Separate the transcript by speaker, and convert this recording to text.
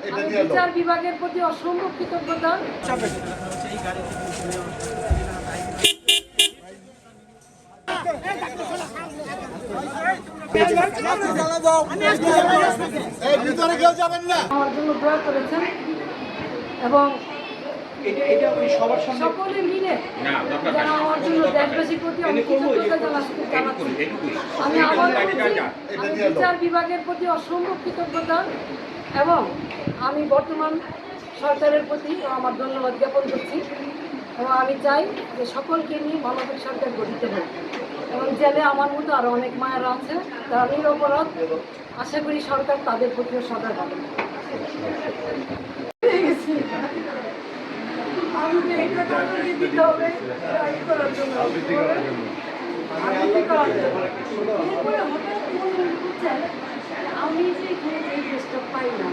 Speaker 1: আমি বিচার বিভাগের প্রতি অসম্ভব কৃতজ্ঞতা। আমার জন্য দোয়া করেছেন এবং সকলে মিলে যারা আমার জন্য দেশবাসীর প্রতি আমি কৃতজ্ঞতা জানাচ্ছি। আমি বিচার বিভাগের প্রতি অসম্ভব কৃতজ্ঞতা এবং আমি বর্তমান সরকারের প্রতি আমার ধন্যবাদ জ্ঞাপন করছি এবং আমি চাই যে সকলকে নিয়ে মানবিক সরকার গঠিত হোক এবং জেলে আমার মতো আরও অনেক মায়েরা আছে তারা নিরপরাধ। আশা করি সরকার তাদের প্রতিও সদা হবে। আমি যে এই দেশটা পাই না